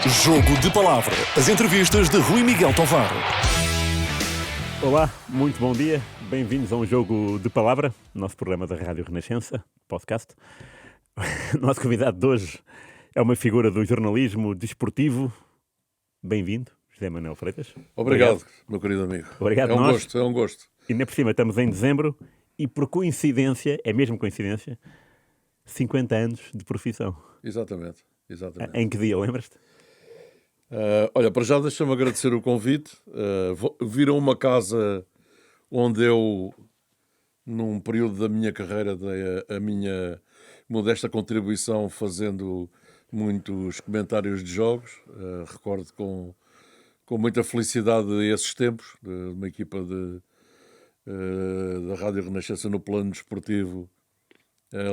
Jogo de Palavra. As entrevistas de Rui Miguel Tovar. Olá, muito bom dia. Bem-vindos a um Jogo de Palavra, nosso programa da Rádio Renascença, podcast. O nosso convidado de hoje é uma figura do jornalismo desportivo. Bem-vindo, José Manuel Freitas. Obrigado, meu querido amigo. Obrigado É um nós. gosto, é um gosto. E ainda por cima estamos em dezembro e por coincidência, é mesmo coincidência, 50 anos de profissão. Exatamente. Em que dia, lembras-te? Olha, para já deixa-me agradecer o convite. Viram uma casa onde eu, num período da minha carreira, dei a minha modesta contribuição fazendo muitos comentários de jogos. Recordo com muita felicidade esses tempos, de uma equipa da Rádio Renascença no plano desportivo,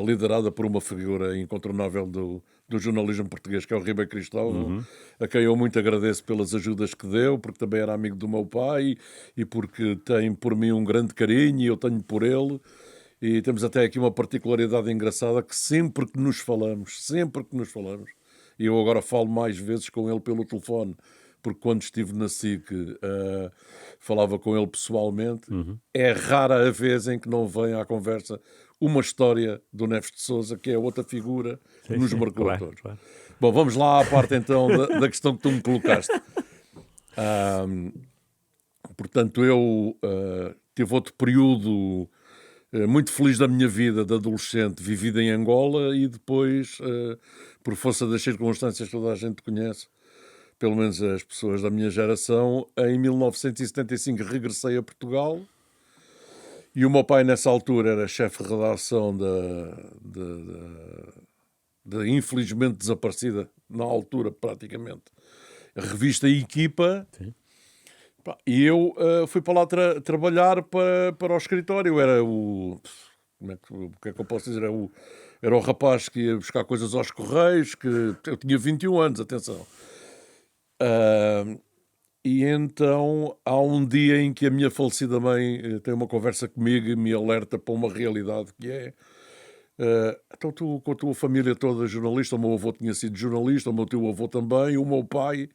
liderada por uma figura incontornável do jornalismo português, que é o Ribeiro Cristóvão, a quem eu muito agradeço pelas ajudas que deu, porque também era amigo do meu pai e porque tem por mim um grande carinho e eu tenho por ele. E temos até aqui uma particularidade engraçada, que sempre que nos falamos, e eu agora falo mais vezes com ele pelo telefone, porque quando estive na SIC falava com ele pessoalmente, é rara a vez em que não vem à conversa uma história do Neves de Sousa, que é outra figura que nos marcou a todos. Claro. Bom, vamos lá à parte então da questão que tu me colocaste. Portanto, eu tive outro período muito feliz da minha vida de adolescente, vivido em Angola, e depois, por força das circunstâncias que toda a gente conhece, pelo menos as pessoas da minha geração, em 1975 regressei a Portugal. E o meu pai, nessa altura, era chefe de redação da infelizmente desaparecida, na altura praticamente, a revista Equipa. Sim. E eu fui para lá trabalhar para o escritório. Eu era o que é que eu posso dizer? Era o rapaz que ia buscar coisas aos Correios, que eu tinha 21 anos, atenção. E então há um dia em que a minha falecida mãe tem uma conversa comigo e me alerta para uma realidade que é: então tu, com a tua família toda jornalista, o meu avô tinha sido jornalista, o meu teu avô também, o meu pai,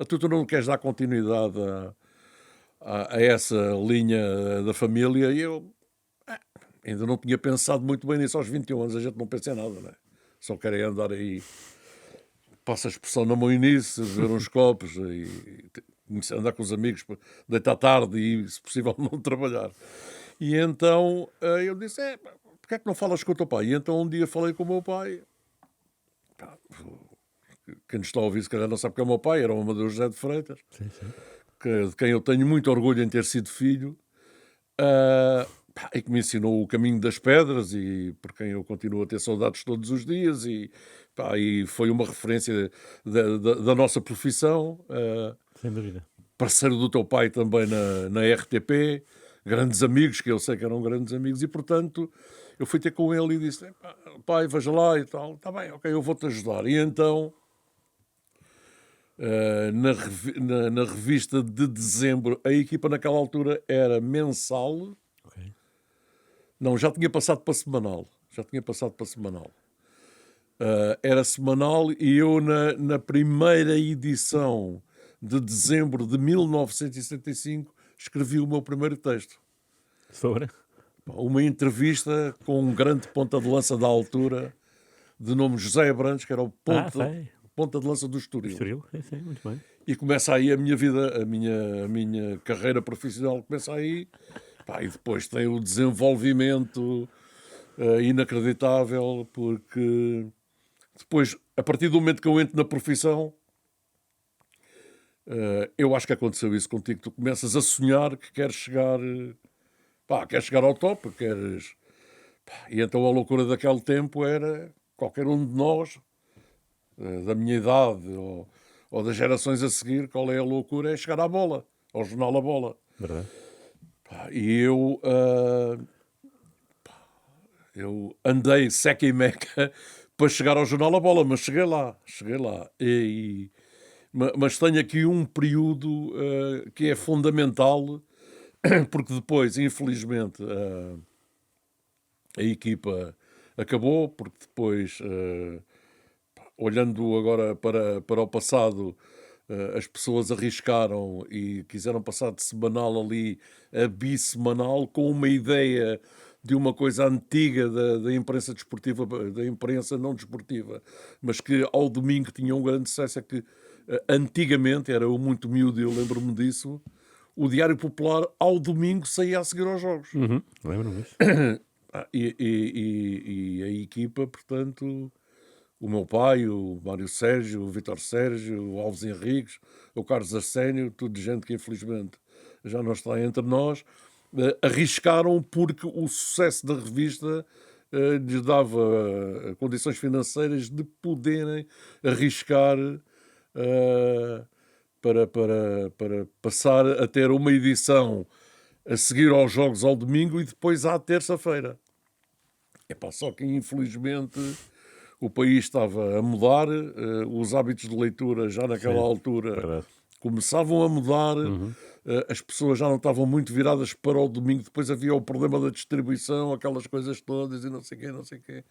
tu não queres dar continuidade a essa linha da família? E eu ainda não tinha pensado muito bem nisso. Aos 21 anos a gente não pensa em nada, não é? Só querem andar aí, passa a expressão na moinice, beber uns copos e andar com os amigos, deitar tarde e, se possível, não trabalhar. E então eu disse: porque é que não falas com o teu pai? E então um dia falei com o meu pai. Quem nos está a ouvir, se calhar não sabe que é o meu pai, era o Amadeu José de Freitas, Sim. de quem eu tenho muito orgulho em ter sido filho, e que me ensinou o caminho das pedras e por quem eu continuo a ter saudades todos os dias, e foi uma referência da nossa profissão. Sem dúvida. Parceiro do teu pai também na RTP, grandes amigos, que eu sei que eram grandes amigos, e portanto eu fui ter com ele e disse: pai, veja lá e tal. Está bem, ok, eu vou-te ajudar. E então, na revista de dezembro, a equipa naquela altura era mensal. Okay. Não, já tinha passado para semanal. Era semanal, e eu na primeira edição de dezembro de 1975 escrevi o meu primeiro texto. Sobre? Uma entrevista com um grande ponta de lança da altura, de nome José Abrantes, que era o ponta de lança do Estoril. Sim, muito bem. E começa aí a minha vida, a minha carreira profissional começa aí. E depois tem o desenvolvimento inacreditável, porque depois, a partir do momento que eu entro na profissão, eu acho que aconteceu isso contigo. Tu começas a sonhar que queres chegar ao top, e então a loucura daquele tempo era qualquer um de nós, da minha idade ou das gerações a seguir, qual é a loucura? É chegar à bola, ao jornal A Bola. Verdade. E eu andei seca e meca para chegar ao jornal A Bola, mas cheguei lá. Mas tenho aqui um período que é fundamental, porque depois, infelizmente, a equipa acabou, porque depois olhando agora para o passado, as pessoas arriscaram e quiseram passar de semanal ali a bissemanal com uma ideia de uma coisa antiga da imprensa desportiva, da imprensa não desportiva, mas que ao domingo tinha um grande sucesso, é que antigamente, era eu muito miúdo e eu lembro-me disso, o Diário Popular ao domingo saía a seguir aos jogos. Lembro-me disso. E a equipa, portanto, o meu pai, o Mário Sérgio, o Vítor Sérgio, o Alves Henriques, o Carlos Arsénio, tudo gente que infelizmente já não está entre nós, arriscaram porque o sucesso da revista lhes dava condições financeiras de poderem arriscar para passar a ter uma edição a seguir aos jogos ao domingo e depois à terça-feira. Só que infelizmente o país estava a mudar, os hábitos de leitura já naquela altura Verdade. começavam a mudar, as pessoas já não estavam muito viradas para o domingo, depois havia o problema da distribuição, aquelas coisas todas e não sei o quê.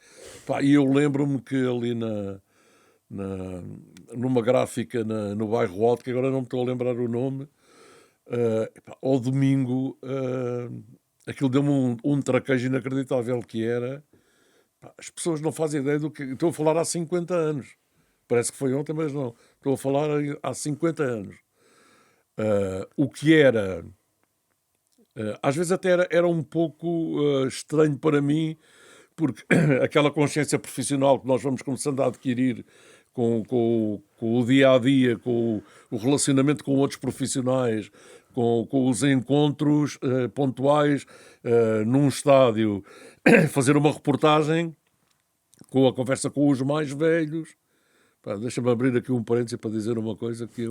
E eu lembro-me que ali numa gráfica no bairro Alto, que agora não me estou a lembrar o nome, ao domingo aquilo deu-me um traquejo inacreditável, que era as pessoas não fazem ideia do que estou a falar há 50 anos, parece que foi ontem, mas não, estou a falar há 50 anos. O que era às vezes até era um pouco estranho para mim, porque aquela consciência profissional que nós vamos começando a adquirir com o dia-a-dia, com o relacionamento com outros profissionais, com os encontros pontuais num estádio, fazer uma reportagem com a conversa com os mais velhos. Deixa-me abrir aqui um parênteses para dizer uma coisa, que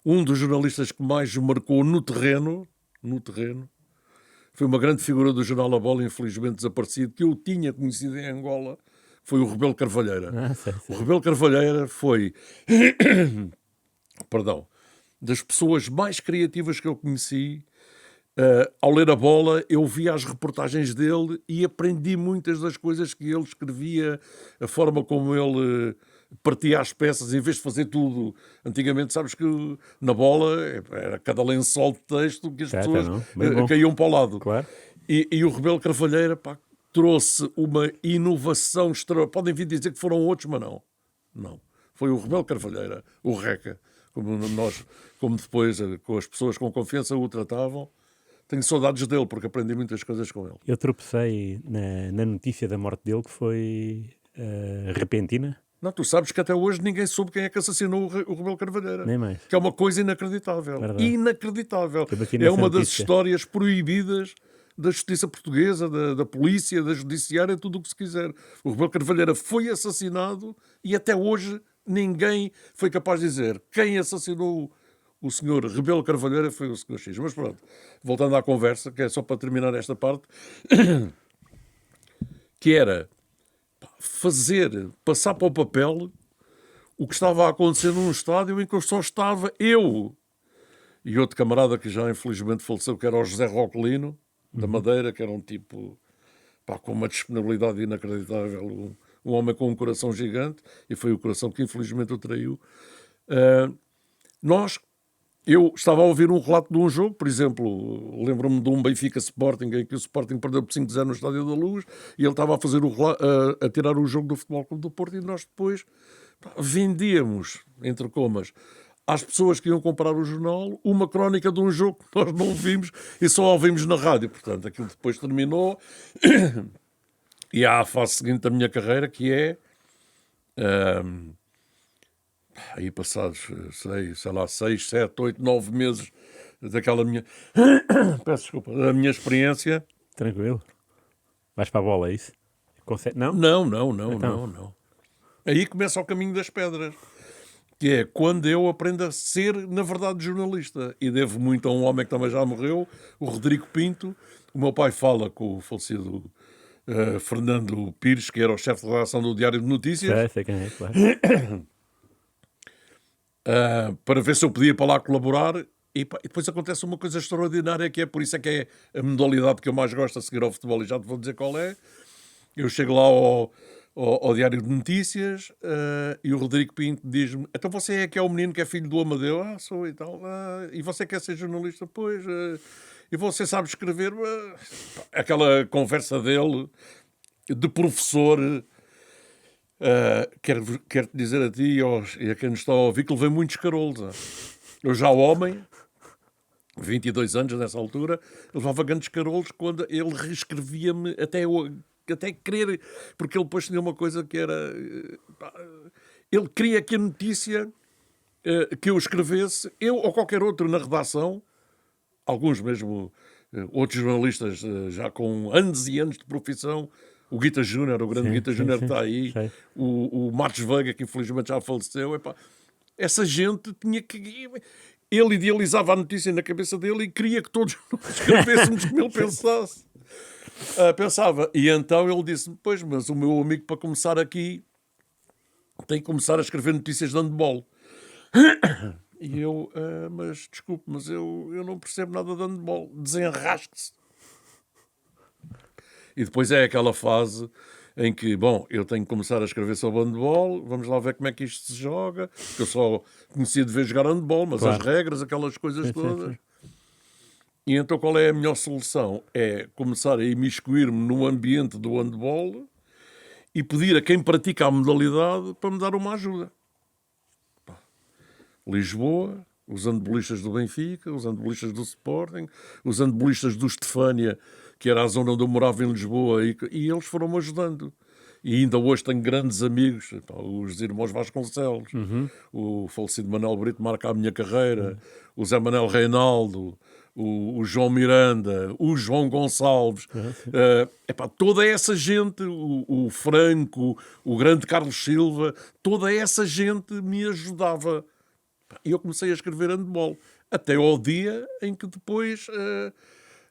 um dos jornalistas que mais marcou no terreno, foi uma grande figura do jornal A Bola, infelizmente desaparecido, que eu tinha conhecido em Angola, foi o Rebelo Carvalheira. Sei. O Rebelo Carvalheira foi, das pessoas mais criativas que eu conheci. Ao ler A Bola, eu via as reportagens dele e aprendi muitas das coisas que ele escrevia, a forma como ele partia as peças, em vez de fazer tudo. Antigamente, sabes que na Bola era cada lençol de texto que as pessoas caíam para o lado. Claro. E o Rebelo Carvalheira trouxe uma inovação extra. Podem vir dizer que foram outros, mas não. Foi o Rebelo Carvalheira, o Reca, como depois com as pessoas com confiança o tratavam. Tenho saudades dele, porque aprendi muitas coisas com ele. Eu tropecei na notícia da morte dele, que foi repentina. Não, tu sabes que até hoje ninguém soube quem é que assassinou o Rebelo Carvalheira. Nem mais. Que é uma coisa inacreditável. Verdade. Inacreditável. É uma das histórias proibidas da justiça portuguesa, da polícia, da judiciária, tudo o que se quiser. O Rebelo Carvalheira foi assassinado e até hoje ninguém foi capaz de dizer quem assassinou o senhor Rebelo Carvalheira. Foi o senhor X. Mas pronto, voltando à conversa, que é só para terminar esta parte, que era passar para o papel o que estava a acontecer num estádio em que só estava eu e outro camarada que já infelizmente faleceu, que era o José Roquelino, da Madeira, que era um tipo com uma disponibilidade inacreditável, um homem com um coração gigante, e foi o coração que infelizmente o traiu. Eu estava a ouvir um relato de um jogo, por exemplo, lembro-me de um Benfica Sporting, em que o Sporting perdeu por 5-0 no Estádio da Luz, e ele estava a fazer a tirar o jogo do Futebol Clube do Porto, e nós depois vendíamos, entre comas, às pessoas que iam comprar o jornal, uma crónica de um jogo que nós não vimos e só ouvimos na rádio. Portanto, aquilo depois terminou. E há a fase seguinte da minha carreira, que é... aí passados, sei lá, 6, 7, 8, 9 meses daquela minha... Peço desculpa, da minha experiência. Tranquilo. Vais para a bola, é isso? Não? Não. Aí começa o caminho das pedras, que é quando eu aprendo a ser, na verdade, jornalista. E devo muito a um homem que também já morreu, o Rodrigo Pinto. O meu pai fala com o falecido Fernando Pires, que era o chefe de redação do Diário de Notícias. Sei quem é, claro. Para ver se eu podia ir para lá colaborar. E depois acontece uma coisa extraordinária, que é por isso é que é a modalidade que eu mais gosto a seguir ao futebol, e já te vou dizer qual é. Eu chego lá ao Diário de Notícias, e o Rodrigo Pinto diz-me: então você é que é o menino que é filho do Amadeu? Sou e tal. E você quer ser jornalista? Pois. E você sabe escrever? Aquela conversa dele de professor. Quero-te dizer a ti e a quem nos está a ouvir que levei muitos carolos. Eu já homem, 22 anos nessa altura, levava grandes carolos quando ele reescrevia-me até querer, porque ele depois tinha uma coisa que era... Ele queria que a notícia que eu escrevesse, eu ou qualquer outro na redação, alguns mesmo, outros jornalistas já com anos e anos de profissão, o Guita Júnior, o grande Guita Júnior está aí, o Marcos Veiga, que infelizmente já faleceu, essa gente tinha que... Ele idealizava a notícia na cabeça dele e queria que todos nós escrevêssemos como ele pensava. E então ele disse-me: pois, mas o meu amigo, para começar aqui, tem que começar a escrever notícias de handball. E eu, mas desculpe, mas eu não percebo nada de handball. Desenrasque-se. E depois é aquela fase em que, bom, eu tenho que começar a escrever sobre handball, vamos lá ver como é que isto se joga, porque eu só conhecia de ver jogar handball, mas as regras, aquelas coisas todas. E então qual é a melhor solução? É começar a imiscuir-me no ambiente do handball e pedir a quem pratica a modalidade para me dar uma ajuda. Lisboa, os handbolistas do Benfica, os handbolistas do Sporting, os handbolistas do Estefânia, que era a zona onde eu morava em Lisboa, e eles foram-me ajudando. E ainda hoje tenho grandes amigos, os irmãos Vasconcelos, o falecido Manuel Brito marca a minha carreira, o Zé Manuel Reinaldo, o João Miranda, o João Gonçalves, toda essa gente, o Franco, o grande Carlos Silva, toda essa gente me ajudava. E eu comecei a escrever handball, até ao dia em que depois...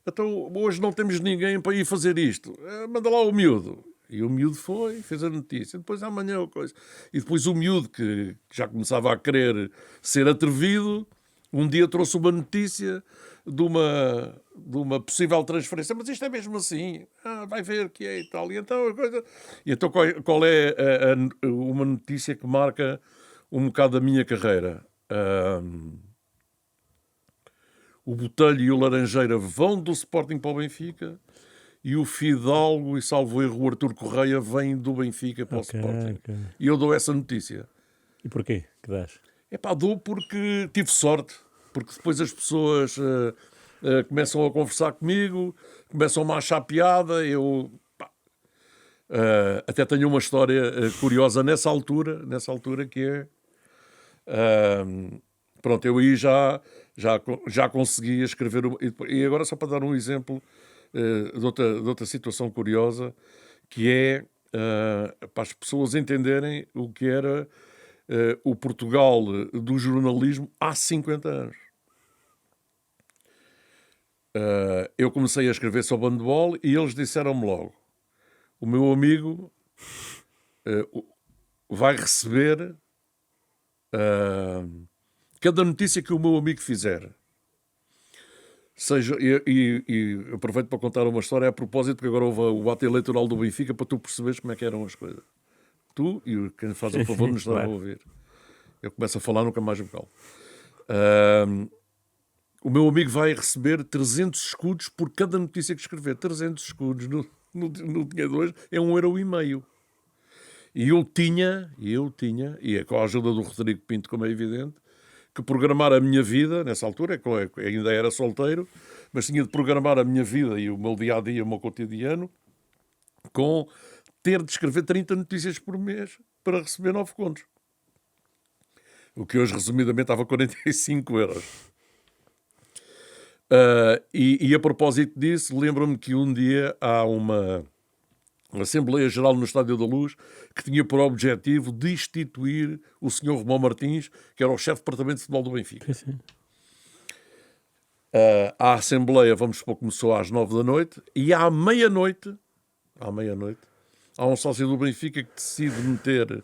então, hoje não temos ninguém para ir fazer isto. Manda lá o miúdo. E o miúdo fez a notícia. Depois amanhã a coisa. E depois o miúdo, que já começava a querer ser atrevido, um dia trouxe uma notícia de uma possível transferência. Mas isto é mesmo assim. Vai ver que é e tal. E então, qual é uma notícia que marca um bocado a minha carreira? O Botelho e o Laranjeira vão do Sporting para o Benfica e o Fidalgo e, salvo erro, o Artur Correia vêm do Benfica para o Sporting. E eu dou essa notícia. E porquê que dás? Dou porque tive sorte. Porque depois as pessoas começam a conversar comigo, começam-me a achar piada. Eu até tenho uma história curiosa nessa altura que é... pronto, eu aí já conseguia escrever... E agora só para dar um exemplo de outra situação curiosa, que é para as pessoas entenderem o que era o Portugal do jornalismo há 50 anos. Eu comecei a escrever sobre handball e eles disseram-me logo: o meu amigo vai receber cada notícia que o meu amigo fizer. E aproveito para contar uma história a propósito, porque agora houve o ato eleitoral do Benfica, para tu perceberes como é que eram as coisas. Tu e quem faz o favor nos está a ouvir. Eu começo a falar, nunca mais me calo. O meu amigo vai receber 300 escudos por cada notícia que escrever. 300 escudos no dia de hoje é 1,5 €. E eu tinha, e é com a ajuda do Rodrigo Pinto, como é evidente, que programar a minha vida, nessa altura, ainda era solteiro, mas tinha de programar a minha vida e o meu dia-a-dia, o meu cotidiano, com ter de escrever 30 notícias por mês para receber 9 contos. O que hoje, resumidamente, estava a 45 €. E a propósito disso, lembro-me que um dia há uma Assembleia Geral no Estádio da Luz que tinha por objetivo destituir o Sr. Romão Martins, que era o chefe de departamento de futebol do Benfica. Sim. A Assembleia, vamos supor, começou às 9 da noite e à meia-noite, há um sócio do Benfica que decide meter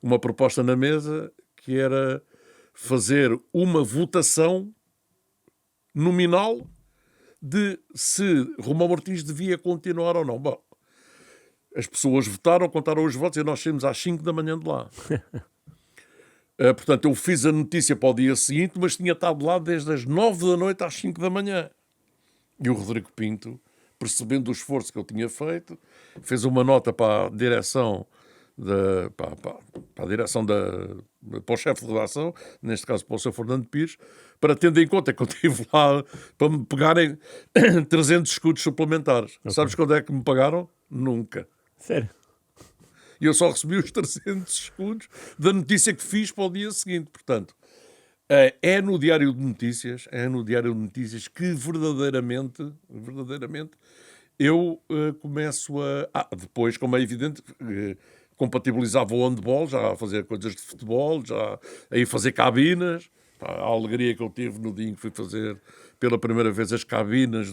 uma proposta na mesa que era fazer uma votação nominal de se Romão Martins devia continuar ou não. Bom, as pessoas votaram, contaram os votos e nós saímos às 5 da manhã de lá. Portanto, eu fiz a notícia para o dia seguinte, mas tinha estado lá desde as 9 da noite às 5 da manhã. E o Rodrigo Pinto, percebendo o esforço que eu tinha feito, fez uma nota para a direção para a direção para o chefe de redação, neste caso para o Sr. Fernando Pires, para tendo em conta que eu estive lá para me pegarem 300 escudos suplementares. Okay. Sabes quando é que me pagaram? Nunca. Sério? E eu só recebi os 300 escudos da notícia que fiz para o dia seguinte. Portanto, é no Diário de Notícias que verdadeiramente eu começo depois, como é evidente, compatibilizava o handball, já a fazer coisas de futebol, já a ir fazer cabinas. A alegria que eu tive no dia em que fui fazer pela primeira vez as cabinas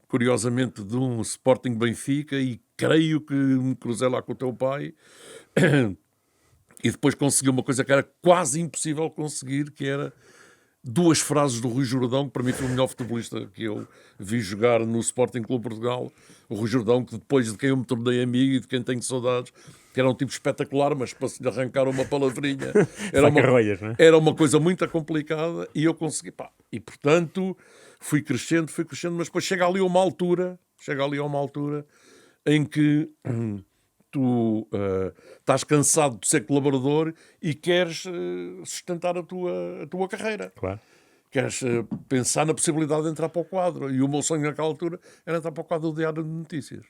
curiosamente, de um Sporting Benfica, e creio que me cruzei lá com o teu pai e depois consegui uma coisa que era quase impossível conseguir, que era 2 frases do Rui Jordão, que para mim foi o melhor futebolista que eu vi jogar no Sporting Clube Portugal. O Rui Jordão, que depois de quem eu me tornei amigo e de quem tenho saudades, que era um tipo espetacular, mas para se lhe arrancar uma palavrinha era uma coisa muito complicada, e eu consegui, e portanto fui crescendo, mas depois chega ali a uma altura em que tu estás cansado de ser colaborador e queres sustentar a tua carreira. Claro. Queres pensar na possibilidade de entrar para o quadro. E o meu sonho naquela altura era entrar para o quadro do Diário de Notícias.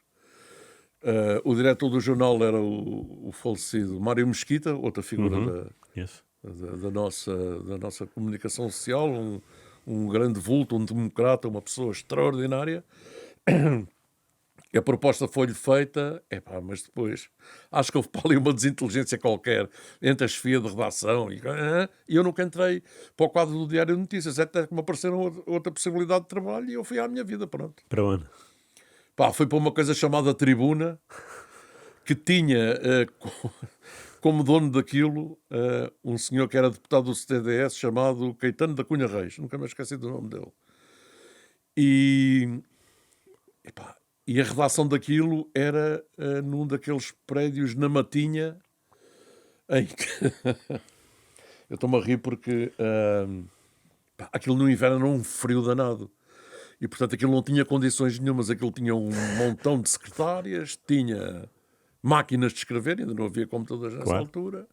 O diretor do jornal era o falecido Mário Mesquita, outra figura da nossa comunicação social, um grande vulto, um democrata, uma pessoa extraordinária. A proposta foi-lhe feita, mas depois acho que houve para ali uma desinteligência qualquer entre a chefia de redação e eu nunca entrei para o quadro do Diário de Notícias, até que me apareceram outra possibilidade de trabalho e eu fui à minha vida, pronto. Para onde? Foi para uma coisa chamada Tribuna, que tinha como dono daquilo um senhor que era deputado do CDS chamado Caetano da Cunha Reis, nunca me esqueci do nome dele. E a redação daquilo era num daqueles prédios na Matinha, em que eu estou-me a rir porque aquilo no inverno era um frio danado. E, portanto, aquilo não tinha condições nenhumas. Aquilo tinha um montão de secretárias, tinha máquinas de escrever, ainda não havia computadores nessa altura.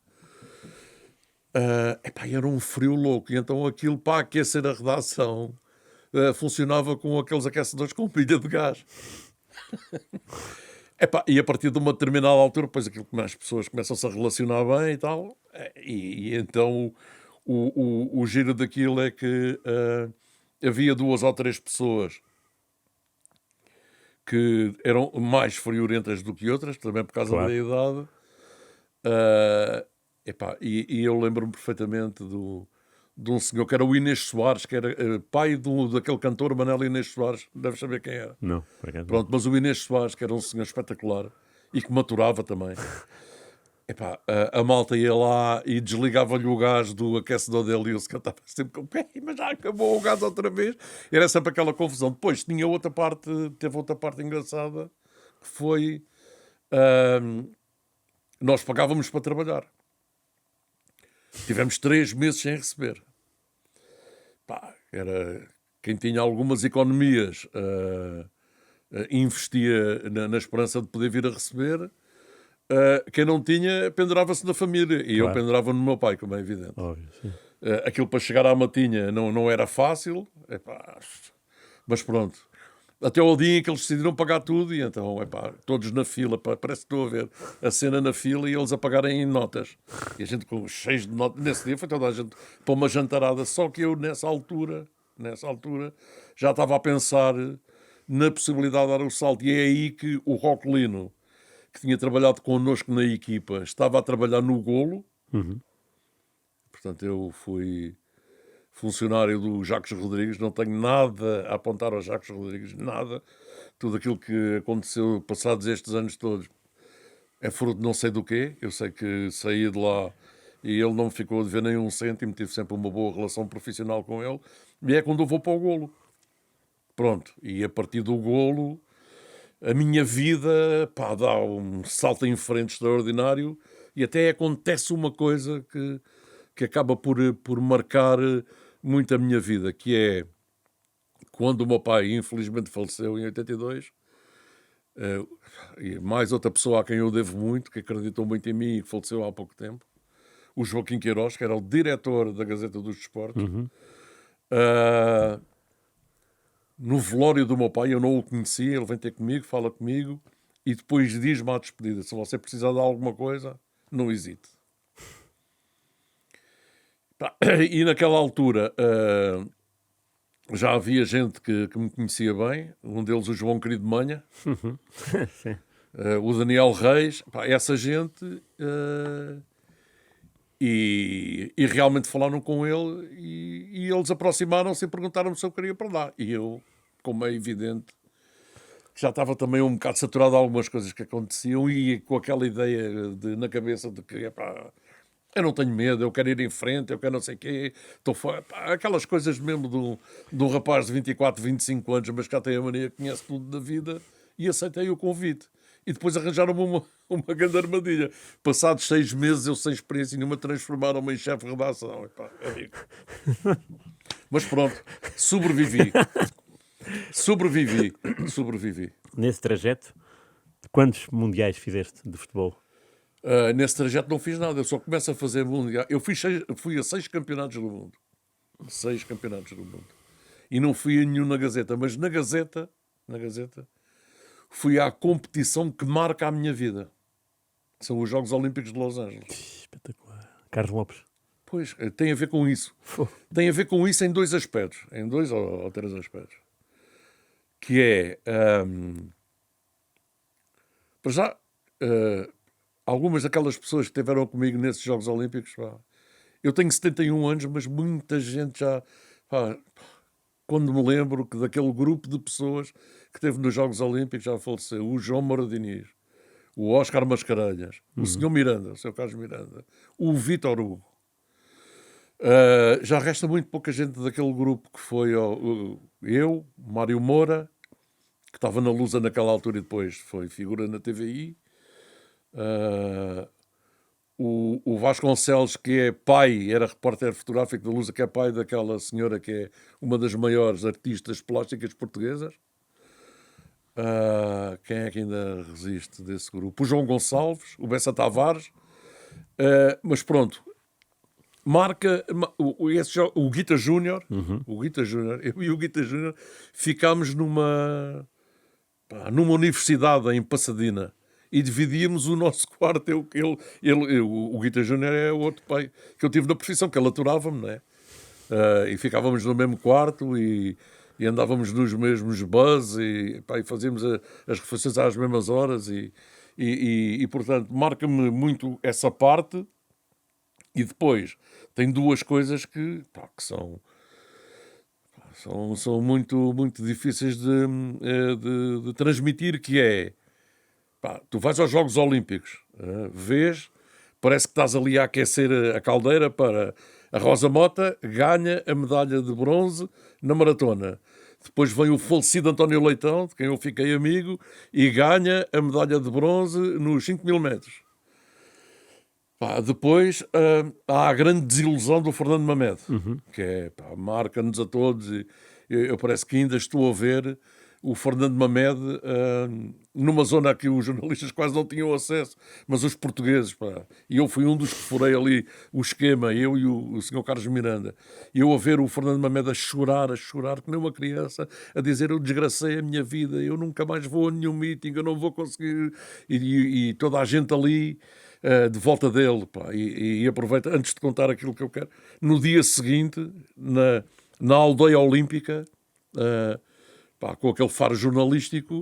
Era um frio louco. E então aquilo, para aquecer a redação, funcionava com aqueles aquecedores com pilha de gás. E a partir de uma determinada altura, depois as pessoas começam-se a relacionar bem e tal. E então o giro daquilo é que havia 2 ou 3 pessoas que eram mais friorentas do que outras, também por causa da idade. E eu lembro-me perfeitamente de um senhor que era o Inês Soares, que era pai daquele cantor Manel Inês Soares, deves saber quem era. Não, por acaso. Pronto, mas o Inês Soares, que era um senhor espetacular e que maturava também. A malta ia lá e desligava-lhe o gás do aquecedor dele e eu cantava sempre com mas já acabou o gás outra vez. Era sempre aquela confusão. Depois teve outra parte engraçada, que foi nós pagávamos para trabalhar. Tivemos 3 meses sem receber. Era quem tinha algumas economias investia na esperança de poder vir a receber. Quem não tinha, pendurava-se na família. E eu pendurava no meu pai, como é evidente. Óbvio, sim. Aquilo para chegar à Matinha não era fácil. Mas pronto. Até ao dia em que eles decidiram pagar tudo. E então, todos na fila. Parece que estou a ver a cena na fila e eles a pagarem em notas. E a gente cheios de notas. Nesse dia foi toda a gente para uma jantarada. Só que eu, nessa altura, já estava a pensar na possibilidade de dar o salto. E é aí que o Rocolino, que tinha trabalhado connosco na equipa, estava a trabalhar no Golo. Portanto, eu fui funcionário do Jacques Rodrigues, não tenho nada a apontar ao Jacques Rodrigues, nada. Tudo aquilo que aconteceu passados estes anos todos é fruto de não sei do quê. Eu sei que saí de lá e ele não me ficou a dever nem 1 cêntimo, tive sempre uma boa relação profissional com ele. E é quando eu vou para o Golo. Pronto, e a partir do Golo a minha vida, pá, dá um salto em frente extraordinário e até acontece uma coisa que acaba por marcar muito a minha vida, que é quando o meu pai infelizmente faleceu em 82, e mais outra pessoa a quem eu devo muito, que acreditou muito em mim e que faleceu há pouco tempo, o Joaquim Queiroz, que era o diretor da Gazeta dos Desportos. No velório do meu pai, eu não o conhecia, ele vem ter comigo, fala comigo e depois diz-me à despedida: se você precisar de alguma coisa, não hesite. Pá, e naquela altura já havia gente que me conhecia bem, um deles o João Querido Manha, Sim. o Daniel Reis, pá, essa gente, e realmente falaram com ele e eles aproximaram-se e perguntaram-me se eu queria para lá. E eu, como é evidente, já estava também um bocado saturado de algumas coisas que aconteciam e com aquela ideia na cabeça de que, pá, eu não tenho medo, eu quero ir em frente, eu quero não sei o quê, estou fora. Pá, aquelas coisas mesmo de um rapaz de 24, 25 anos, mas que já tem a mania, conhece tudo da vida, e aceitei o convite. E depois arranjaram-me uma grande armadilha. Passados 6 meses, eu sem experiência nenhuma, transformaram-me em chefe de redação. Epá, amigo. Mas pronto, sobrevivi. Sobrevivi. Nesse trajeto, quantos mundiais fizeste de futebol? Nesse trajeto não fiz nada, eu só começo a fazer mundial. Eu fui a 6 campeonatos do mundo. 6 campeonatos do mundo. E não fui a nenhum na Gazeta, mas na Gazeta, fui à competição que marca a minha vida. São os Jogos Olímpicos de Los Angeles. Espetacular. Carlos Lopes. Pois, tem a ver com isso. Tem a ver com isso em 2 aspectos. Em 2 ou 3 aspectos. Que é... para já... algumas daquelas pessoas que estiveram comigo nesses Jogos Olímpicos, pá, eu tenho 71 anos, mas muita gente já... Pá, quando me lembro que daquele grupo de pessoas que esteve nos Jogos Olímpicos já faleceu, o João Moura Diniz, o Oscar Mascarenhas, o Sr. Miranda, o Sr. Carlos Miranda, o Vítor Hugo. Já resta muito pouca gente daquele grupo que foi eu, Mário Moura, que estava na Lusa naquela altura e depois foi figura na TVI, o Vasconcelos, que é pai, era repórter fotográfico da Lusa, que é pai daquela senhora que é uma das maiores artistas plásticas portuguesas. Quem é que ainda resiste desse grupo? O João Gonçalves, o Bessa Tavares. Mas pronto, marca o Guita Júnior. O Guita Júnior, eu e o Guita Júnior ficámos numa universidade em Pasadena e dividíamos o nosso quarto. O Guita Júnior é o outro pai que eu tive na profissão, que ele aturava-me, não é? E ficávamos no mesmo quarto e andávamos nos mesmos bus e fazíamos as refeições às mesmas horas e portanto, marca-me muito essa parte. E depois tem 2 coisas que são muito, muito difíceis de transmitir, que é... tu vais aos Jogos Olímpicos, vês, parece que estás ali a aquecer a caldeira para... A Rosa Mota ganha a medalha de bronze na maratona. Depois vem o falecido António Leitão, de quem eu fiquei amigo, e ganha a medalha de bronze nos 5.000 metros. Depois há a grande desilusão do Fernando Mamed, que é, marca-nos a todos. E eu parece que ainda estou a ver o Fernando Mamed numa zona que os jornalistas quase não tinham acesso, mas os portugueses, e eu fui um dos que furei ali o esquema, eu e o Sr. Carlos Miranda, e eu a ver o Fernando Mamed a chorar, que nem uma criança, a dizer: eu desgracei a minha vida, eu nunca mais vou a nenhum meeting, eu não vou conseguir, e toda a gente ali de volta dele, e aproveita, antes de contar aquilo que eu quero, no dia seguinte, na aldeia olímpica, com aquele faro jornalístico,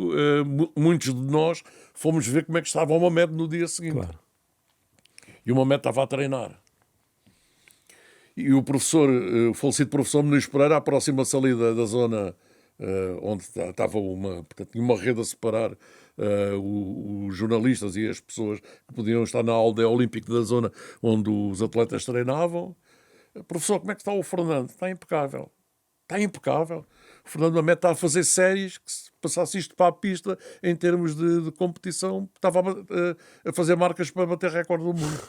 muitos de nós fomos ver como é que estava o Mamed no dia seguinte. Claro. E o Mamed estava a treinar. E o falecido professor Muniz Pereira, aproxima-se ali da zona onde estava tinha uma rede a separar os jornalistas e as pessoas que podiam estar na aldeia olímpica da zona onde os atletas treinavam. Professor, como é que está o Fernando? Está impecável. Está impecável. o Fernando Mamed está a fazer séries que, se passasse isto para a pista, em termos de competição, estava a fazer marcas para bater recorde do mundo.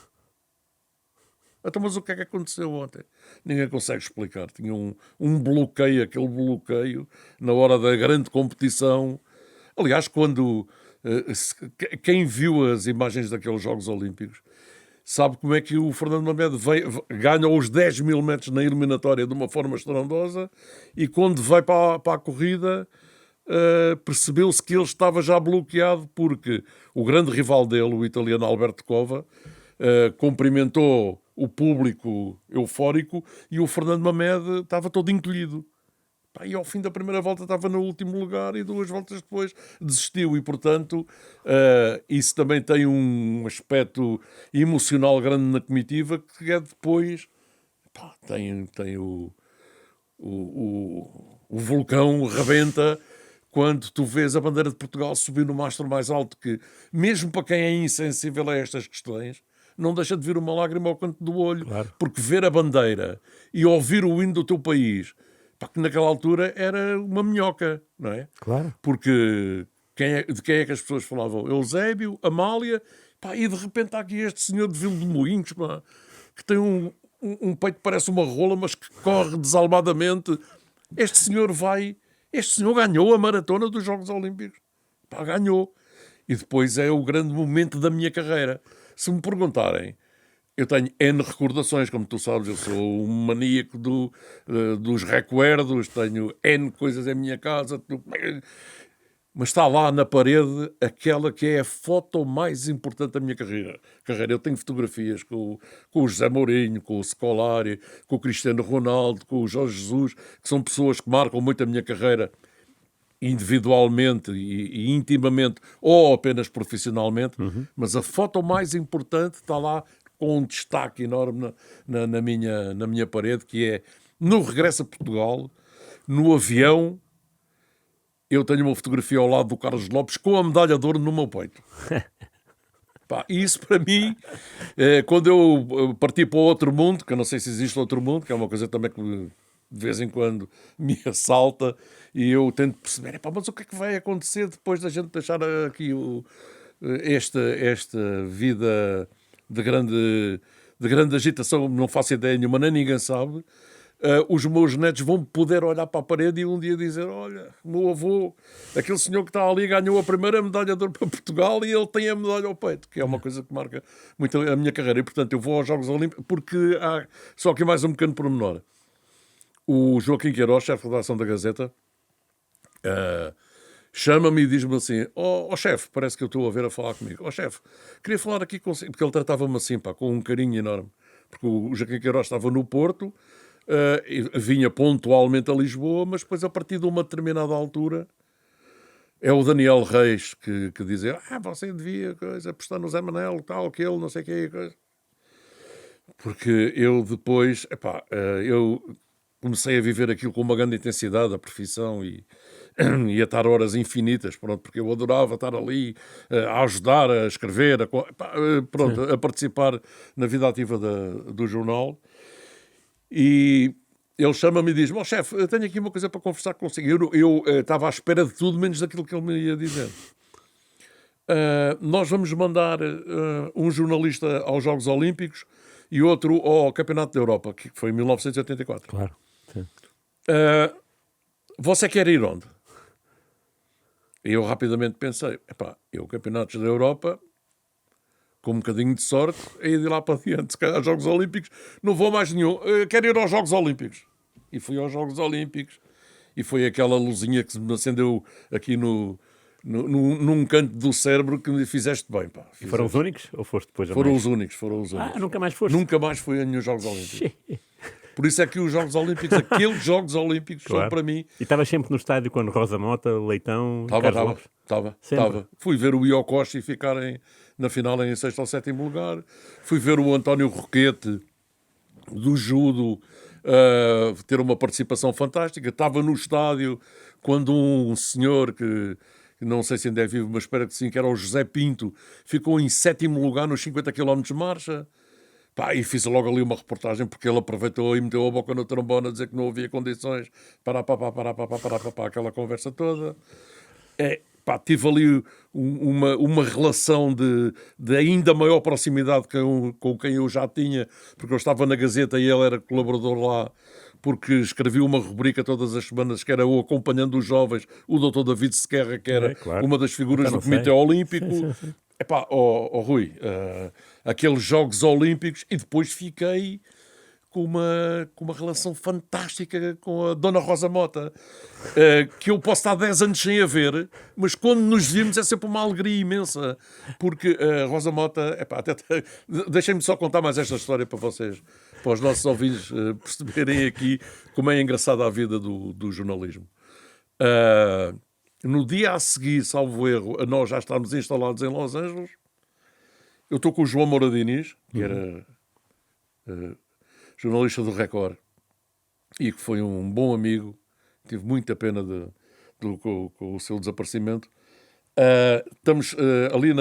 Então, mas o que é que aconteceu ontem? Ninguém consegue explicar. Tinha um bloqueio, aquele bloqueio, na hora da grande competição. Aliás, quem viu as imagens daqueles Jogos Olímpicos sabe como é que o Fernando Mamed ganha os 10 mil metros na eliminatória de uma forma estrondosa, e quando vai para a corrida percebeu-se que ele estava já bloqueado, porque o grande rival dele, o italiano Alberto Cova, cumprimentou o público eufórico e o Fernando Mamed estava todo encolhido. E ao fim da primeira volta estava no último lugar e 2 voltas depois desistiu. E, portanto, isso também tem um aspecto emocional grande na comitiva, que é depois... tem o vulcão rebenta quando tu vês a bandeira de Portugal subir no mastro mais alto, que, mesmo para quem é insensível a estas questões, não deixa de vir uma lágrima ao canto do olho. Claro. Porque ver a bandeira e ouvir o hino do teu país, que naquela altura era uma minhoca, não é? Claro. Porque de quem é que as pessoas falavam? Eusébio, Amália, e de repente está aqui este senhor de Vila de Moinhos, que tem um peito que parece uma rola, mas que corre desalmadamente. Este senhor ganhou a maratona dos Jogos Olímpicos. Ganhou. E depois é o grande momento da minha carreira. Se me perguntarem, eu tenho N recordações, como tu sabes, eu sou um maníaco dos recuerdos, tenho N coisas em minha casa, mas está lá na parede aquela que é a foto mais importante da minha carreira. Eu tenho fotografias com o José Mourinho, com o Scolari, com o Cristiano Ronaldo, com o Jorge Jesus, que são pessoas que marcam muito a minha carreira individualmente e intimamente, ou apenas profissionalmente, mas a foto mais importante está lá com um destaque enorme na minha parede, que é no regresso a Portugal, no avião. Eu tenho uma fotografia ao lado do Carlos Lopes com a medalha de ouro no meu peito. Isso para mim, quando eu parti para o outro mundo, que eu não sei se existe outro mundo, que é uma coisa também que de vez em quando me assalta, e eu tento perceber, mas o que é que vai acontecer depois da gente deixar aqui esta vida de grande agitação? Não faço ideia nenhuma, nem ninguém sabe. Os meus netos vão poder olhar para a parede e um dia dizer, olha, meu avô, aquele senhor que está ali ganhou a primeira medalha de ouro para Portugal e ele tem a medalha ao peito, que é uma coisa que marca muito a minha carreira. E, portanto, eu vou aos Jogos Olímpicos porque há só aqui mais um pequeno pormenor. O Joaquim Queiroz, chefe de redação da Gazeta, chama-me e diz-me assim, chefe, parece que eu estou a ver a falar comigo. Chefe, queria falar aqui consigo, porque ele tratava-me assim, com um carinho enorme. Porque o Joaquim Queiroz estava no Porto, vinha pontualmente a Lisboa, mas depois, a partir de uma determinada altura, é o Daniel Reis que dizia, você devia apostar no Zé Manel, tal, aquele, não sei o que, coisa. Porque eu depois, eu comecei a viver aquilo com uma grande intensidade, a profissão, e a estar horas infinitas, porque eu adorava estar ali a ajudar, a escrever, a participar na vida ativa do jornal. E ele chama-me e diz-me, chefe, eu tenho aqui uma coisa para conversar consigo. Eu estava à espera de tudo menos daquilo que ele me ia dizer. Nós vamos mandar um jornalista aos Jogos Olímpicos e outro ao Campeonato da Europa, que foi em 1984. Claro. Sim. Você quer ir onde? E eu rapidamente pensei, eu Campeonatos da Europa, com um bocadinho de sorte, aí de lá para diante, se calhar aos Jogos Olímpicos, não vou mais nenhum, quero ir aos Jogos Olímpicos. E fui aos Jogos Olímpicos, e foi aquela luzinha que se me acendeu aqui num canto do cérebro que me fizeste bem. E foram os únicos? Ou foste depois a Foram mais? os únicos. Nunca mais foste? Nunca mais fui a nenhum Jogos Olímpicos. Por isso é que os Jogos Olímpicos, aqueles Jogos Olímpicos, são para mim... E estavas sempre no estádio quando Rosa Mota, Leitão... Estava. Fui ver o Io Costa e ficarem na final em 6º ou 7º lugar. Fui ver o António Roquete, do judo, ter uma participação fantástica. Estava no estádio quando um senhor que não sei se ainda é vivo, mas espero que sim, que era o José Pinto, ficou em 7º lugar nos 50 km de marcha. Pá, e fiz logo ali uma reportagem porque ele aproveitou e meteu a boca no trombone a dizer que não havia condições para aquela conversa toda. Pá, tive ali uma relação de ainda maior proximidade com quem eu já tinha, porque eu estava na Gazeta e ele era colaborador lá, porque escrevi uma rubrica todas as semanas que era o Acompanhando os Jovens, o Dr. David Sequerra, que era claro. uma das figuras Então, do Comitê Olímpico. Sim. Epá, Rui, aqueles Jogos Olímpicos, e depois fiquei com uma relação fantástica com a Dona Rosa Mota, que eu posso estar 10 anos sem a ver, mas quando nos vimos é sempre uma alegria imensa, porque a Rosa Mota, deixem-me só contar mais esta história para vocês, para os nossos ouvintes perceberem aqui como é engraçada a vida do jornalismo. No dia a seguir, salvo erro, a nós já estamos instalados em Los Angeles, eu estou com o João Moura Diniz, que era jornalista do Record, e que foi um bom amigo, tive muita pena com o seu desaparecimento. Estamos ali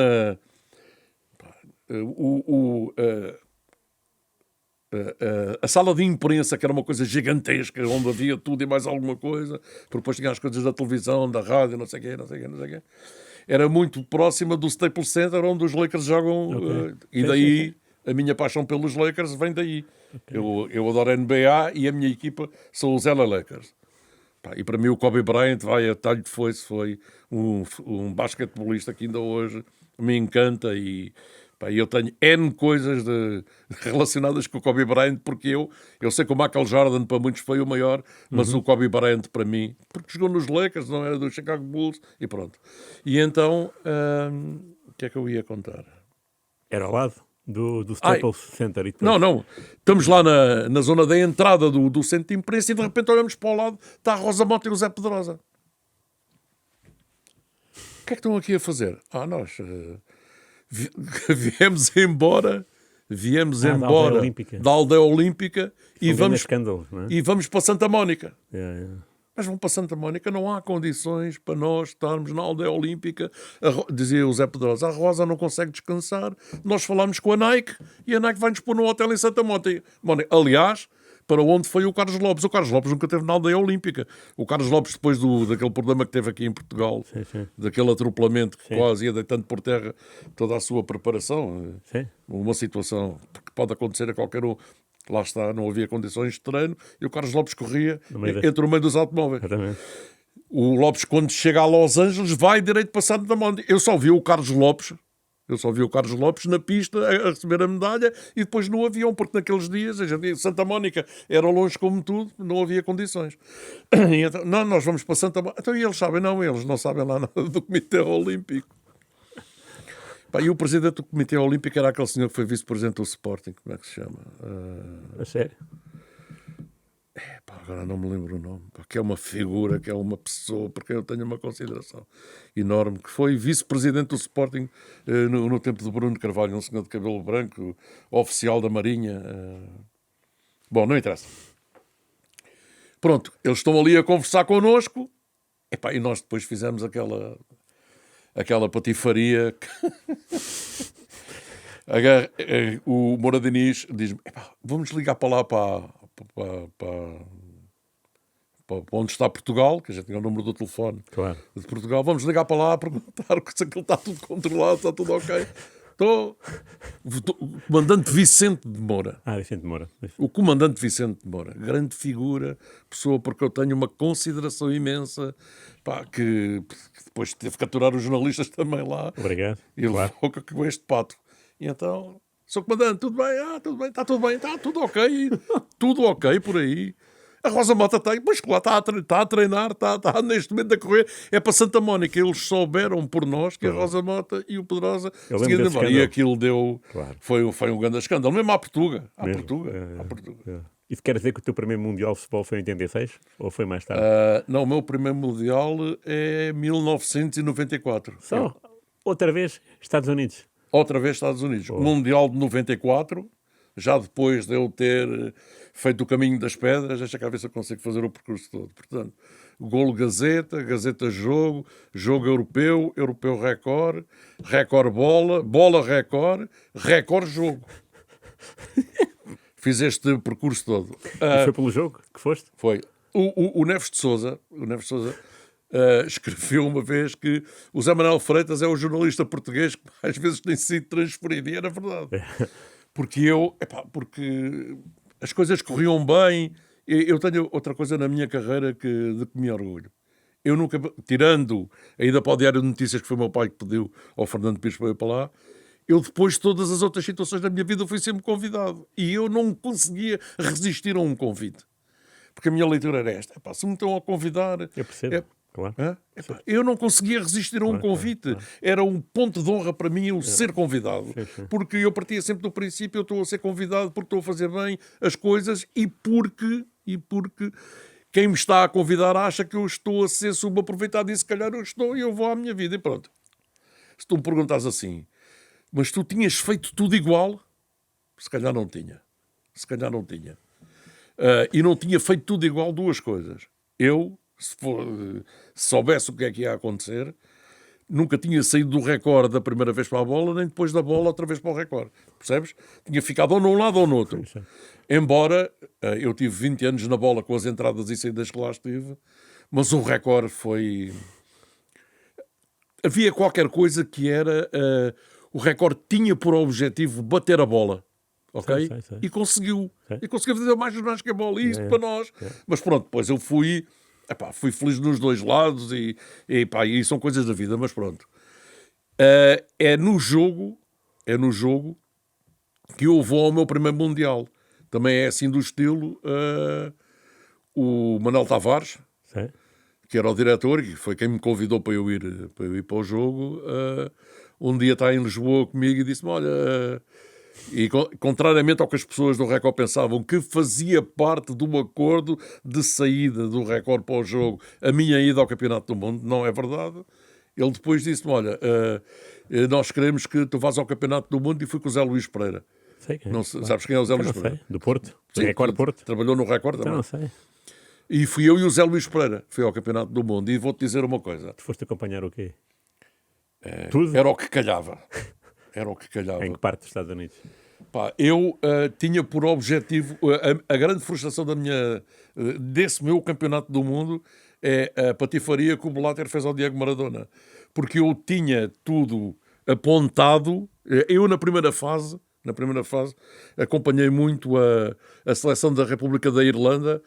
a sala de imprensa, que era uma coisa gigantesca, onde havia tudo e mais alguma coisa, porque depois tinha as coisas da televisão, da rádio, não sei o quê. Era muito próxima do Staples Center, onde os Lakers jogam, e daí a minha paixão pelos Lakers vem daí. Eu adoro NBA e a minha equipa são os LA Lakers. E para mim o Kobe Bryant vai a talho de foice, foi um basquetebolista que ainda hoje me encanta e eu tenho N coisas relacionadas com o Kobe Bryant, porque eu sei que o Michael Jordan para muitos foi o maior, mas o Kobe Bryant para mim, porque jogou nos Lakers, não era do Chicago Bulls, e pronto. E então, o que é que eu ia contar? Era ao lado do Staples Center. E não. Estamos lá na zona da entrada do centro de imprensa e de repente olhamos para o lado, está a Rosa Mota e o Zé Pedrosa. O que é que estão aqui a fazer? Nós viemos embora da aldeia olímpica e vamos para Santa Mónica. Mas vão para Santa Mónica, não há condições para nós estarmos na aldeia olímpica. Dizia o Zé Pedrosa, a Rosa não consegue descansar. Nós falámos com a Nike e a Nike vai-nos pôr num hotel em Santa Mónica. Aliás, para onde foi o Carlos Lopes. O Carlos Lopes nunca esteve na aldeia olímpica. O Carlos Lopes, depois daquele problema que teve aqui em Portugal, daquele atropelamento que quase ia deitando por terra toda a sua preparação, uma situação que pode acontecer a qualquer um. Lá está, não havia condições de treino e o Carlos Lopes corria entre o meio dos automóveis. O Lopes, quando chega a Los Angeles, vai direito para Santa Mónica. Eu só vi o Carlos Lopes na pista a receber a medalha e depois no avião, porque naqueles dias, Santa Mónica era longe como tudo, não havia condições. E então, nós vamos para Santa Mónica. Então, e eles sabem? Não, eles não sabem lá nada do Comitê Olímpico. E o presidente do Comitê Olímpico era aquele senhor que foi vice-presidente do Sporting, como é que se chama? A sério? Agora não me lembro o nome. Que é uma figura, que é uma pessoa por quem eu tenho uma consideração enorme, que foi vice-presidente do Sporting no tempo de Bruno Carvalho, um senhor de cabelo branco, oficial da Marinha. Bom, não interessa. Pronto, eles estão ali a conversar connosco e nós depois fizemos aquela patifaria. O Moura Diniz diz-me, vamos ligar para lá para onde está Portugal, que a gente tinha o número do telefone de Portugal, vamos ligar para lá a perguntar se aquilo está tudo controlado, está tudo ok. O comandante Vicente de Moura. Vicente de Moura. O comandante Vicente de Moura, grande figura, pessoa porque eu tenho uma consideração imensa, que depois teve que aturar os jornalistas também lá. Obrigado. E ele ficou com este pato. E então, Sr. Comandante, tudo bem? Tudo bem, está tudo bem, está tudo ok. Tudo ok por aí. A Rosa Mota pois lá está a treinar, está neste momento a correr, é para Santa Mónica. Eles souberam por nós que a Rosa Mota e o Pedrosa seguiram embora. E aquilo deu, foi um grande escândalo, mesmo à Portuga. Isso quer dizer que o teu primeiro Mundial de Futebol foi em 86? Ou foi mais tarde? Não, o meu primeiro Mundial é 1994. Só? Outra vez, Estados Unidos? Outra vez Estados Unidos. O Mundial de 94, já depois de eu ter feito o caminho das pedras, deixa cá ver se eu consigo fazer o percurso todo. Portanto, golo Gazeta, Gazeta Jogo, Jogo Europeu, Europeu Record, Record Bola, Bola Record, Record Jogo. fiz este percurso todo. E foi pelo jogo que foste? Foi. O Neves de Sousa, escreveu uma vez que o Zé Manuel Freitas é o jornalista português que às vezes tem sido transferido. E era verdade. Porque porque as coisas corriam bem. Eu tenho outra coisa na minha carreira de que me orgulho. Eu nunca, tirando a ida para o Diário de Notícias, que foi o meu pai que pediu ao Fernando Pires para ir para lá, eu depois de todas as outras situações da minha vida fui sempre convidado. E eu não conseguia resistir a um convite. Porque a minha leitura era esta. Se me estão a convidar... Eu percebo, claro. eu não conseguia resistir a um convite. Claro. Era um ponto de honra para mim eu ser convidado. Sim. Porque eu partia sempre do princípio, eu estou a ser convidado porque estou a fazer bem as coisas e porque quem me está a convidar acha que eu estou a ser subaproveitado e se calhar eu estou e eu vou à minha vida e pronto. Se tu me perguntas assim, mas tu tinhas feito tudo igual? Se calhar não tinha. E não tinha feito tudo igual, duas coisas. Eu, se soubesse o que é que ia acontecer, nunca tinha saído do recorde da primeira vez para a bola, nem depois da bola outra vez para o recorde. Percebes? Tinha ficado ou num lado ou no outro. Sim. Embora eu tive 20 anos na bola com as entradas e saídas que lá estive, mas o recorde foi... Havia qualquer coisa que era... o recorde tinha por objetivo bater a bola. Ok? Sei. E conseguiu. Sei. E conseguiu fazer mais jornais que a bola. E isto para nós. Mas pronto, depois eu fui feliz nos dois lados e são coisas da vida, mas pronto. É no jogo que eu vou ao meu primeiro Mundial. Também é assim do estilo o Manuel Tavares, sim, que era o diretor e foi quem me convidou para eu ir para o jogo. Um dia está em Lisboa comigo e disse-me, olha... E contrariamente ao que as pessoas do Record pensavam, que fazia parte de um acordo de saída do Record para o jogo, a minha ida ao Campeonato do Mundo, não é verdade. Ele depois disse-me, olha, nós queremos que tu vás ao Campeonato do Mundo, e fui com o Zé Luís Pereira. Sei quem é. Não, sabes quem é o Zé Luís Pereira? Sei. Do Porto? Sim, Record Porto? Trabalhou no Record também. Não sei. E fui eu e o Zé Luís Pereira, fui ao Campeonato do Mundo, e vou-te dizer uma coisa. Tu foste acompanhar o quê? Tudo? Era o que calhava. Em que parte dos Estados Unidos? Eu tinha por objetivo a grande frustração desse meu Campeonato do Mundo é a patifaria que o Blatter fez ao Diego Maradona, porque eu tinha tudo apontado. Eu na primeira fase acompanhei muito a seleção da República da Irlanda,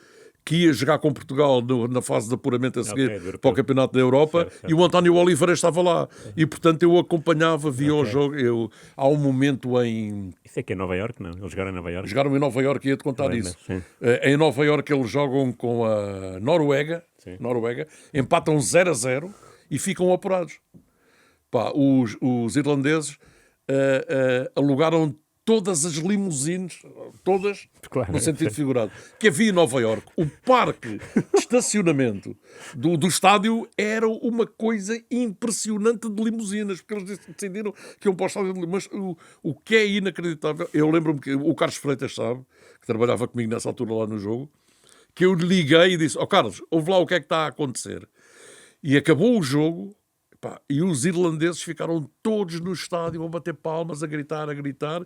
que ia jogar com Portugal na fase de apuramento a seguir para o Campeonato da Europa, certo. E o António Oliveira estava lá. E, portanto, eu acompanhava, via o jogo. Há um momento em... Isso é que é Nova Iorque, não? Eles jogaram em Nova Iorque? Jogaram em Nova Iorque, ia-te contar isso. Em Nova Iorque eles jogam com a Noruega, empatam 0-0 e ficam apurados. Os irlandeses alugaram todas as limusines, todas, claro, no sentido figurado, que havia em Nova Iorque. O parque de estacionamento do estádio era uma coisa impressionante de limusinas, porque eles decidiram que iam para o estádio de limusinas. Mas o que é inacreditável, eu lembro-me que o Carlos Freitas sabe, que trabalhava comigo nessa altura lá no jogo, que eu liguei e disse, Carlos, ouve lá o que é que está a acontecer. E acabou o jogo... E os irlandeses ficaram todos no estádio a bater palmas, a gritar.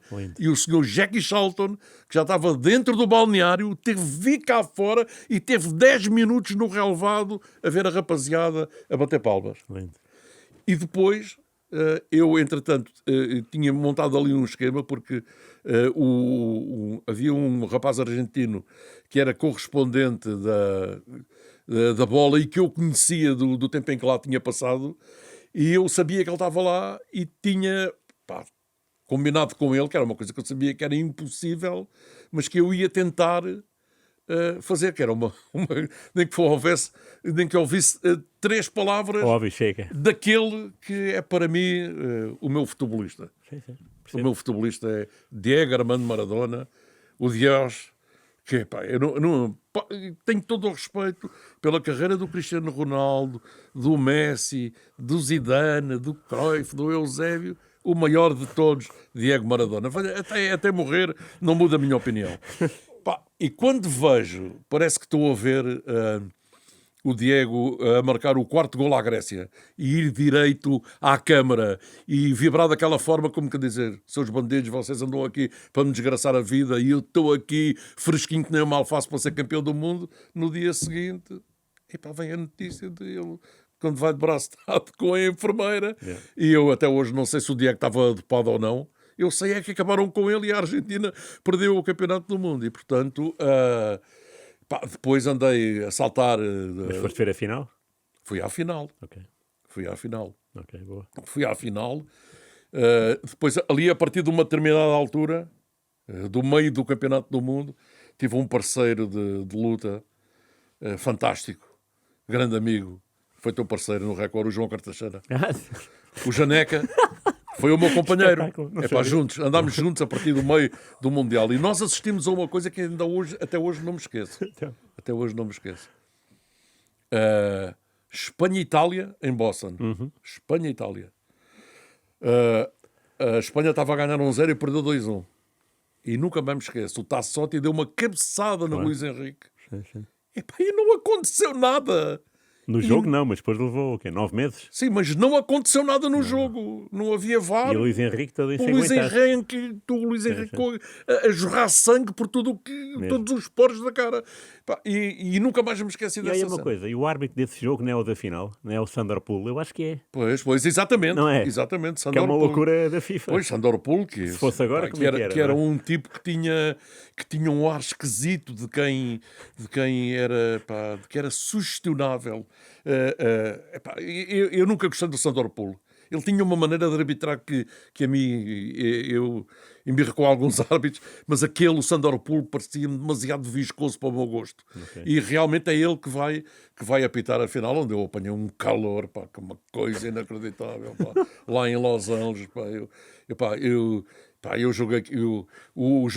Lindo. E o senhor Jackie Charlton, que já estava dentro do balneário, teve de vir cá fora e teve 10 minutos no relevado a ver a rapaziada a bater palmas. Lindo. E depois, eu, entretanto, tinha montado ali um esquema, porque havia um rapaz argentino que era correspondente da bola e que eu conhecia do tempo em que lá tinha passado, e eu sabia que ele estava lá e tinha combinado com ele, que era uma coisa que eu sabia que era impossível, mas que eu ia tentar fazer, que era nem que ouvisse 3 palavras daquele que é para mim o meu futebolista. Sim. O meu futebolista é Diego Armando Maradona, o Dios, que tenho todo o respeito pela carreira do Cristiano Ronaldo, do Messi, do Zidane, do Cruyff, do Eusébio, o maior de todos, Diego Maradona. Até morrer não muda a minha opinião. E quando vejo, parece que estou a ver o Diego a marcar o 4º golo à Grécia e ir direito à câmara e vibrar daquela forma como que dizer, seus bandidos, vocês andam aqui para me desgraçar a vida e eu estou aqui fresquinho que nem uma alface para ser campeão do mundo. No dia seguinte, vem a notícia dele quando vai de braço dado com a enfermeira. E eu até hoje não sei se o Diego estava dopado ou não. Eu sei é que acabaram com ele e a Argentina perdeu o campeonato do mundo. E, portanto, depois andei a saltar. Mas foste ver a final? Fui à final. Ok. Fui à final. Ok, boa. Fui à final. Depois, ali, a partir de uma determinada altura, do meio do campeonato do mundo, tive um parceiro de luta fantástico. Grande amigo. Foi teu parceiro no Record, o João Cartaxeira. O Janeca. Foi o meu companheiro. Juntos, andámos juntos a partir do meio do Mundial. E nós assistimos a uma coisa que ainda hoje, até hoje não me esqueço. Até hoje não me esqueço. Espanha e Itália em Boston. Espanha e Itália. A Espanha estava a ganhar 1-0 e perdeu 2-1. E nunca mais me esqueço. O Tassotti deu uma cabeçada no Luís Henrique. E não aconteceu nada. No jogo não, mas depois levou 9 meses? Sim, mas não aconteceu nada no jogo. Não havia VAR. E o Luís Henrique todo o Luís Henrique a jorrar sangue por todos os poros da cara. E nunca mais me esqueci dessa cena. E aí uma coisa, e o árbitro desse jogo não é o da final? Não é o Sandor Pool? Eu acho que é. Pois, exatamente. Não é? Exatamente, que é uma loucura da FIFA. Pois, Sandor Pool, se fosse agora, como que era um tipo que tinha um ar esquisito de quem era, que era sugestionável. Eu nunca gostei do Sandor Pool. Ele tinha uma maneira de arbitrar que a mim, eu embirro com alguns árbitros, mas o Sandor Pool parecia-me demasiado viscoso para o meu gosto. E realmente é ele que vai apitar a final, onde eu apanhei um calor, que uma coisa inacreditável, lá em Los Angeles. Eu joguei o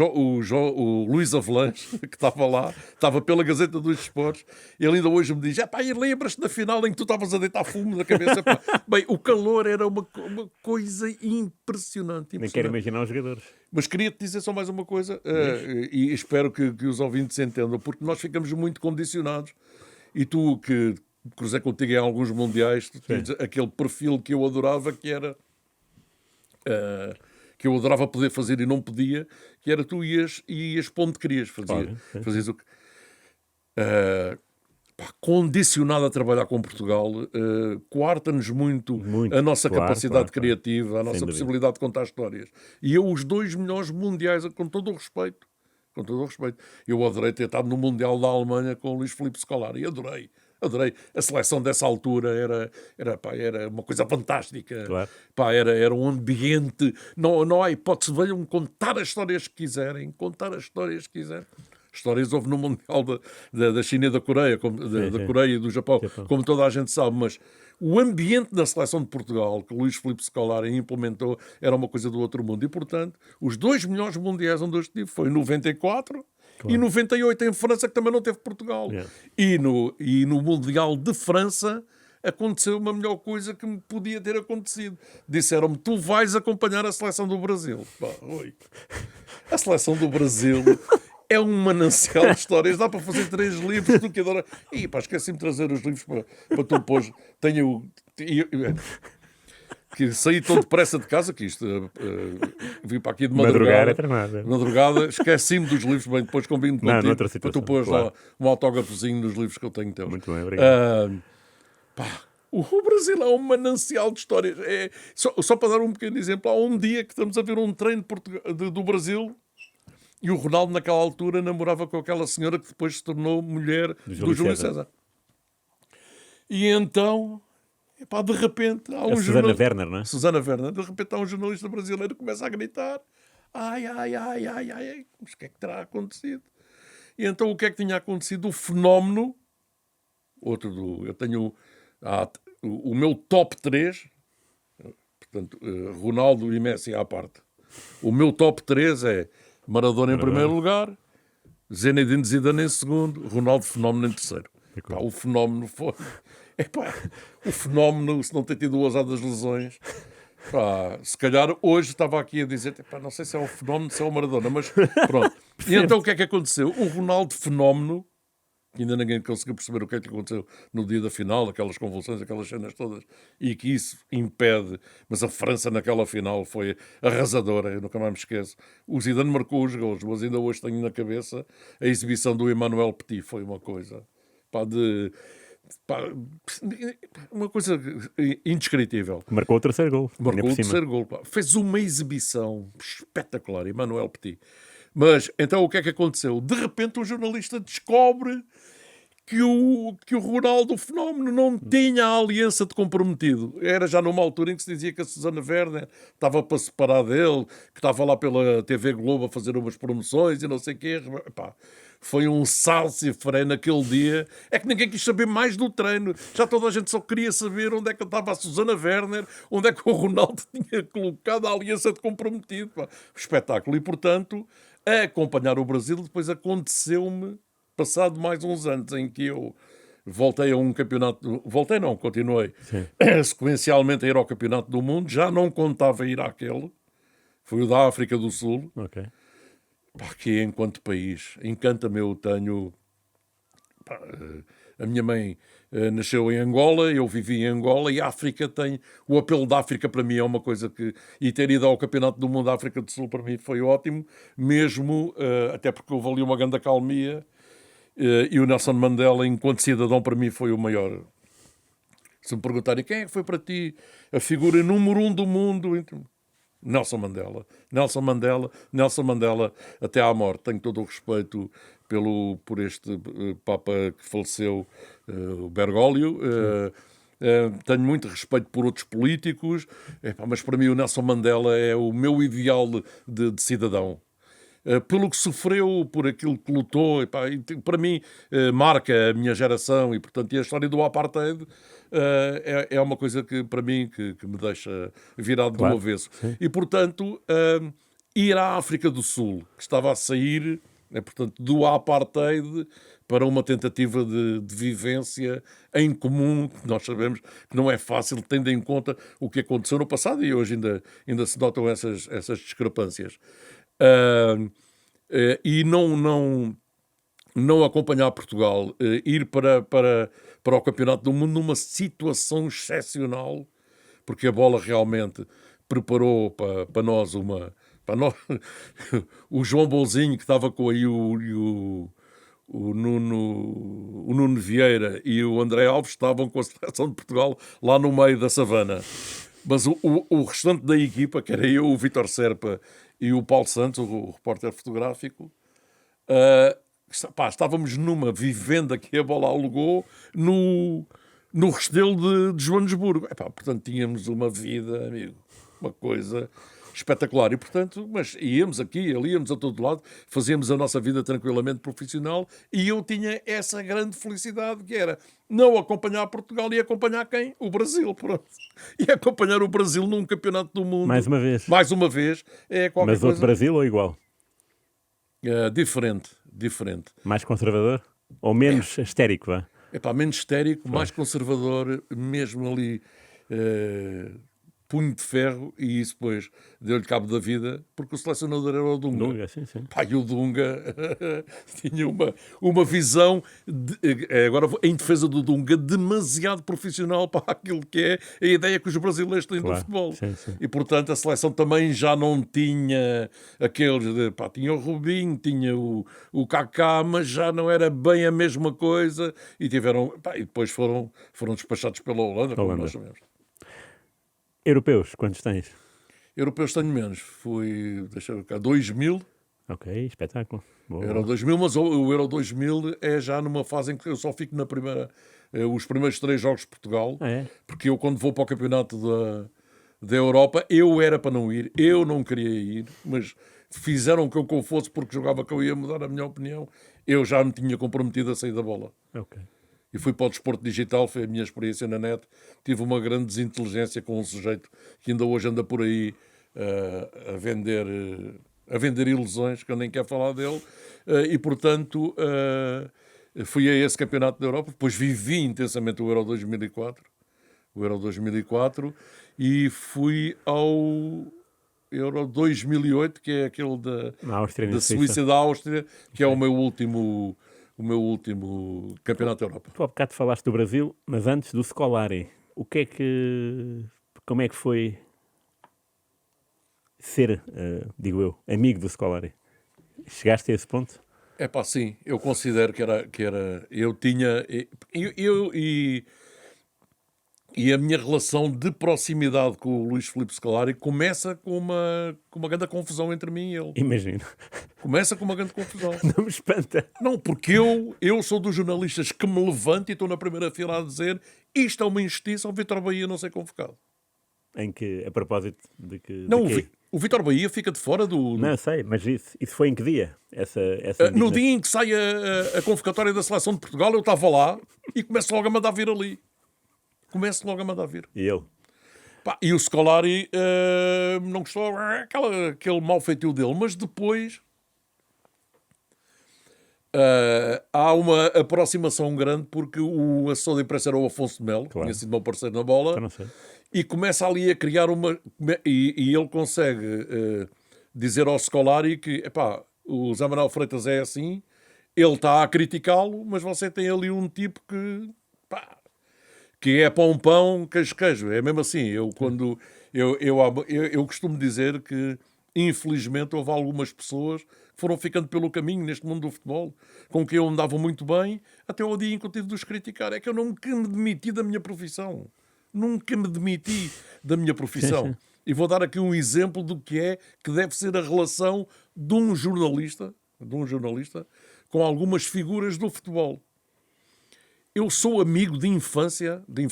Luís Avelange, que estava lá, estava pela Gazeta dos Esportes, ele ainda hoje me diz, lembras-te da final em que tu estavas a deitar fumo na cabeça? Bem, o calor era uma coisa impressionante. Nem quero imaginar os jogadores. Mas queria-te dizer só mais uma coisa, e espero que os ouvintes entendam, porque nós ficamos muito condicionados, e tu que cruzei contigo em alguns mundiais, tu tens aquele perfil que eu adorava, que era... que eu adorava poder fazer e não podia, que era tu ias para onde querias. Fazias o que... condicionado a trabalhar com Portugal, coarta-nos muito a nossa capacidade criativa, a nossa possibilidade de contar histórias. E os 2 melhores mundiais, com todo o respeito, eu adorei ter estado no Mundial da Alemanha com o Luís Filipe Scolari, adorei. A seleção dessa altura era uma coisa fantástica. Era um ambiente. Não há hipótese. Venham contar as histórias que quiserem. Histórias houve no Mundial da China e da Coreia, da Coreia e do Japão, como toda a gente sabe. Mas o ambiente da seleção de Portugal, que o Luís Filipe Scolari implementou, era uma coisa do outro mundo. E, portanto, os 2 melhores mundiais onde eu estive foi em 94... E 98 em França, que também não teve Portugal. E no Mundial de França aconteceu uma melhor coisa que me podia ter acontecido. Disseram-me, tu vais acompanhar a seleção do Brasil. A seleção do Brasil é um manancial de histórias. Dá para fazer 3 livros. Tu que adora... esqueci-me de trazer os livros para tu pôs. Que saí tão depressa de casa que isto vim para aqui de madrugada, esqueci-me dos livros, bem, depois combino contigo para tu pôs lá um autógrafozinho nos livros que eu tenho teus. Muito bem, obrigado. O Brasil é um manancial de histórias. Só para dar um pequeno exemplo, há um dia que estamos a ver um treino do Brasil e o Ronaldo naquela altura namorava com aquela senhora que depois se tornou mulher do Júlio César. E então... de repente há um Susana Werner, não é? Susana Werner, de repente há um jornalista brasileiro que começa a gritar: ai, mas o que é que terá acontecido? E então o que é que tinha acontecido? O fenómeno, eu tenho o meu top 3, portanto, Ronaldo e Messi à parte. O meu top 3 é Maradona em primeiro lugar, Zinedine Zidane em segundo, Ronaldo Fenómeno em terceiro. O fenómeno foi... o fenómeno, se não ter tido ousadas lesões, se calhar hoje estava aqui a dizer, não sei se é o fenómeno, se é o Maradona, mas pronto. E então o que é que aconteceu? O Ronaldo Fenómeno que ainda ninguém conseguiu perceber o que é que aconteceu no dia da final, aquelas convulsões, aquelas cenas todas, e que isso impede. Mas a França naquela final foi arrasadora, eu nunca mais me esqueço. O Zidane marcou os gols, mas ainda hoje tenho na cabeça a exibição do Emmanuel Petit, foi uma coisa pá, uma coisa indescritível. Marcou o terceiro gol. Marcou o terceiro gol. Pá. Fez uma exibição espetacular, Emmanuel Petit. Mas, então, o que é que aconteceu? De repente, o jornalista descobre que o Ronaldo, o fenómeno, não tinha a aliança de comprometido. Era já numa altura em que se dizia que a Susana Werner estava para separar dele, que estava lá pela TV Globo a fazer umas promoções e não sei o quê. Epá, foi um salsifré naquele dia. É que ninguém quis saber mais do treino. Já toda a gente só queria saber onde é que estava a Susana Werner, onde é que o Ronaldo tinha colocado a aliança de comprometido. Pá. Espetáculo. E, portanto, a acompanhar o Brasil, depois aconteceu-me, passado mais uns anos, em que eu voltei a um campeonato... Voltei não, continuei. Sequencialmente a ir ao campeonato do mundo. Já não contava ir àquele. Foi o da África do Sul. Ok. Que enquanto país, encanta-me, eu tenho... a minha mãe nasceu em Angola, eu vivi em Angola, e a África tem... O apelo da África para mim é uma coisa que... E ter ido ao Campeonato do Mundo da África do Sul para mim foi ótimo, mesmo, até porque houve ali uma grande acalmia, e o Nelson Mandela, enquanto cidadão, para mim foi o maior. Se me perguntarem quem é que foi para ti a figura número 1 do mundo... Nelson Mandela. Nelson Mandela, Nelson Mandela até à morte. Tenho todo o respeito por este Papa que faleceu, o Bergoglio. Tenho muito respeito por outros políticos, mas para mim o Nelson Mandela é o meu ideal de cidadão. Pelo que sofreu, por aquilo que lutou, para mim marca a minha geração, e portanto a história do apartheid é uma coisa que para mim que me deixa virado do avesso. E portanto ir à África do Sul, que estava a sair portanto, do apartheid para uma tentativa de vivência em comum, que nós sabemos que não é fácil, tendo em conta o que aconteceu no passado, e hoje ainda se notam essas discrepâncias. E não acompanhar Portugal, ir para o Campeonato do Mundo numa situação excepcional, porque a bola realmente preparou para nós o João Bolzinho, que estava com aí o Nuno Vieira e o André Alves, estavam com a seleção de Portugal lá no meio da savana. Mas o restante da equipa, que era eu, o Vítor Serpa e o Paulo Santos, o repórter fotográfico, estávamos numa vivenda que a bola alugou no Restelo de Joanesburgo. Portanto, tínhamos uma vida, amigo, uma coisa espetacular. E, portanto, mas íamos aqui, ali, íamos a todo lado, fazíamos a nossa vida tranquilamente profissional, e eu tinha essa grande felicidade, que era não acompanhar Portugal e acompanhar quem? O Brasil, pronto. E acompanhar o Brasil num campeonato do mundo. Mais uma vez. Mais uma vez. É qualquer Mas outro coisa... Brasil ou igual? Diferente. Mais conservador? Ou menos histérico, vá? Menos histérico, mais conservador, mesmo ali... punho de ferro, e isso depois deu-lhe cabo da vida, porque o selecionador era o Dunga. Sim. E o Dunga tinha uma visão, agora em defesa do Dunga, demasiado profissional para aquilo que é a ideia que os brasileiros têm do futebol. Sim. E, portanto, a seleção também já não tinha aqueles tinha o Rubinho, tinha o Kaká, mas já não era bem a mesma coisa, e tiveram... e depois foram despachados pela Holanda, como nós sabemos. Europeus, quantos tens? Europeus tenho menos. Fui, deixa eu ver cá, 2000. Ok, espetáculo. Boa. Euro 2000, mas o Euro 2000 é já numa fase em que eu só fico na primeira... os primeiros 3 jogos de Portugal. Porque eu, quando vou para o campeonato da Europa, eu era para não ir. Eu não queria ir, mas fizeram que eu fosse porque jogava que eu ia mudar a minha opinião. Eu já me tinha comprometido a sair da bola. Ok. E fui para o desporto digital, foi a minha experiência na net. Tive uma grande desinteligência com um sujeito que ainda hoje anda por aí a vender ilusões, que eu nem quero falar dele. E, portanto, fui a esse campeonato da Europa. Depois vivi intensamente o Euro 2004. E fui ao Euro 2008, que é aquele da Suíça e da Áustria, que é o meu último o meu último campeonato da Europa. Tu há bocado falaste do Brasil, mas antes do Scolari, como é que foi ser, digo eu, amigo do Scolari? Chegaste a esse ponto? É pá, sim, eu considero que era eu tinha, e a minha relação de proximidade com o Luís Filipe Scolari começa com uma grande confusão entre mim e ele. Imagino. Começa com uma grande confusão. Não me espanta. Não, porque eu sou dos jornalistas que me levanto e estou na primeira fila a dizer isto é uma injustiça, o Vítor Bahia não ser convocado. Em que, a propósito de que... Não, de quê? o Vítor Bahia fica de fora do... Não, eu sei, mas isso foi em que dia? Essa No indignação? dia em que sai a convocatória da Seleção de Portugal, eu estava lá e começo logo a mandar vir ali. Começo logo a mandar vir. E ele? Pá, e o Scolari não gostou, aquele mau feitio dele, mas depois há uma aproximação grande porque o assessor de imprensa era o Afonso de Melo, Claro. tinha sido meu parceiro na bola, Eu não sei. e começa ali a criar e ele consegue dizer ao Scolari que epá, o Zé Manuel Freitas é assim, ele está a criticá-lo, mas você tem ali um tipo que é pão, queijo. É mesmo assim. Eu costumo dizer que, infelizmente, houve algumas pessoas que foram ficando pelo caminho neste mundo do futebol, com quem eu andava muito bem, até ao dia em que eu tive de os criticar. É que eu nunca me demiti da minha profissão. Nunca me demiti da minha profissão. Sim. E vou dar aqui um exemplo do que deve ser a relação de um jornalista com algumas figuras do futebol. Eu sou amigo de infância, da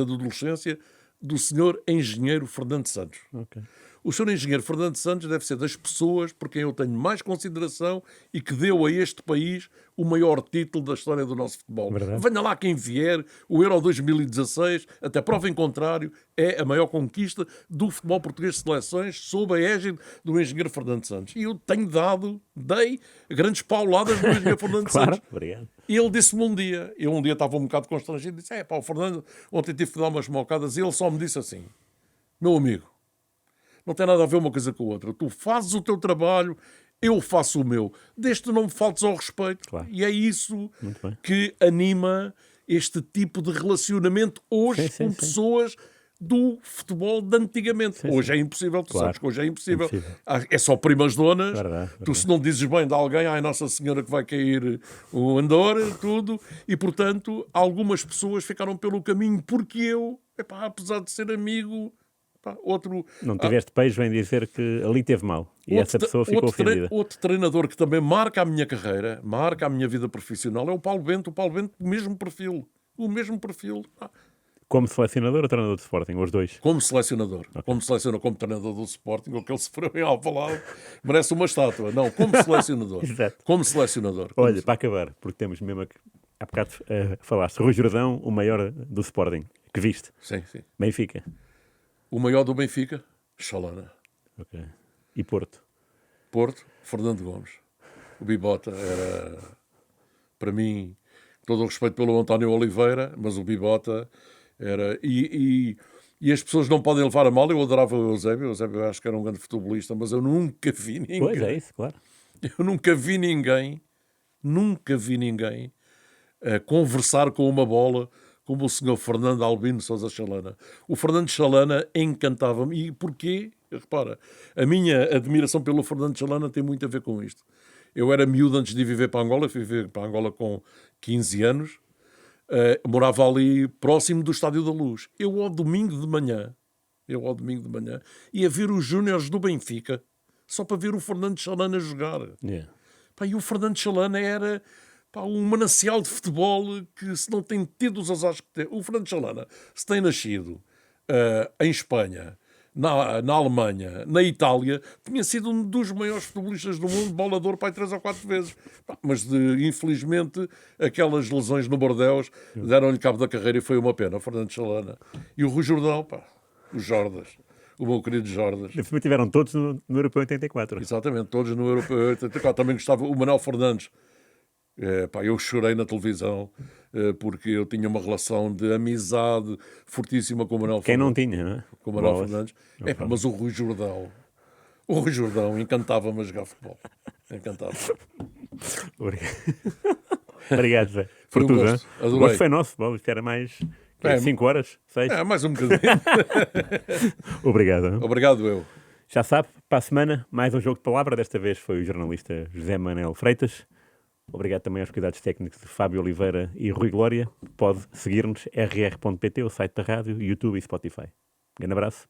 adolescência, do senhor engenheiro Fernando Santos. Ok. O senhor engenheiro Fernando Santos deve ser das pessoas por quem eu tenho mais consideração e que deu a este país o maior título da história do nosso futebol. Verdade. Venha lá quem vier, o Euro 2016, até prova em contrário, é a maior conquista do futebol português de seleções sob a égide do engenheiro Fernando Santos. E eu dei grandes pauladas do engenheiro Fernando Claro, Santos. obrigado. E ele disse-me um dia, estava um bocado constrangido, disse, o Fernando, ontem tive que dar umas mocadas, e ele só me disse assim, meu amigo, não tem nada a ver uma coisa com a outra, tu fazes o teu trabalho, eu faço o meu, desde que não me faltes ao respeito. Claro. E é isso Muito bem. que anima este tipo de relacionamento hoje Sim, com sim. pessoas do futebol de antigamente. Sim, Hoje sim. é impossível, tu Claro. sabes que hoje é impossível. Impossível. É só primas donas. Verdade. Tu se não dizes bem de alguém, ai Nossa Senhora que vai cair o andor, tudo. E portanto, algumas pessoas ficaram pelo caminho porque eu, apesar de ser amigo, outro... Não tiveste pejo em dizer que ali teve mal. E essa pessoa ficou ofendida. Outro treinador que também marca a minha carreira, marca a minha vida profissional, é o Paulo Bento. O Paulo Bento, o mesmo perfil. Como selecionador ou treinador de Sporting? Os dois? Como selecionador. Okay. Como treinador do Sporting, o que ele sofreu em Alvalade, merece uma estátua. Não, como selecionador. Exato. Como selecionador. Olha, para acabar, porque temos mesmo que... Há bocado falaste. Rui Jordão, o maior do Sporting. Que viste? Sim. Benfica. O maior do Benfica, Chalana. Ok. E Porto? Porto, Fernando Gomes. O Bibota era, para mim, todo o respeito pelo António Oliveira, mas o Bibota era... E as pessoas não podem levar a mal. Eu adorava o Eusébio. O Eusébio eu acho que era um grande futebolista, mas eu nunca vi ninguém... Pois é isso, claro. Eu nunca vi ninguém a conversar com uma bola como o senhor Fernando Albino Sousa Chalana. O Fernando Chalana encantava-me. E porquê? Repara, a minha admiração pelo Fernando Chalana tem muito a ver com isto. Eu era miúdo antes de viver para Angola. Fui viver para Angola com 15 anos. Morava ali próximo do Estádio da Luz. Eu ao domingo de manhã ia ver os júniores do Benfica só para ver o Fernando Chalana jogar. Yeah. E o Fernando Chalana era um manancial de futebol que, se não tem tido os azares que tem... O Fernando Chalana, se tem nascido em Espanha, na Alemanha, na Itália, tinha sido um dos maiores futebolistas do mundo, bola de ouro, 3 ou 4 vezes. Mas, infelizmente, aquelas lesões no Bordeaux deram-lhe cabo da carreira e foi uma pena. O Fernando Chalana. E o Rui Jordão, os Jordas. O meu querido Jordas. Depois tiveram todos no Europeu 84. Exatamente, todos no Europeu 84. Também gostava, o Manuel Fernandes. Eu chorei na televisão porque eu tinha uma relação de amizade fortíssima com o Manuel Quem Fernandes. não tinha, não é? Com o Manuel Fernandes. Mas o Rui Jordão encantava-me a jogar futebol. Encantava. Obrigado. Obrigado, Zé. Foi Por um tudo, gosto. hein? Adorei. O gosto foi nosso. Bom, isto era mais 5 horas, 6. Mais um bocadinho. Obrigado. Obrigado, eu. Já sabe, para a semana, mais um jogo de palavra. Desta vez foi o jornalista José Manuel Freitas. Obrigado também aos cuidados técnicos de Fábio Oliveira e Rui Glória. Pode seguir-nos rr.pt, o site da rádio, YouTube e Spotify. Um grande abraço.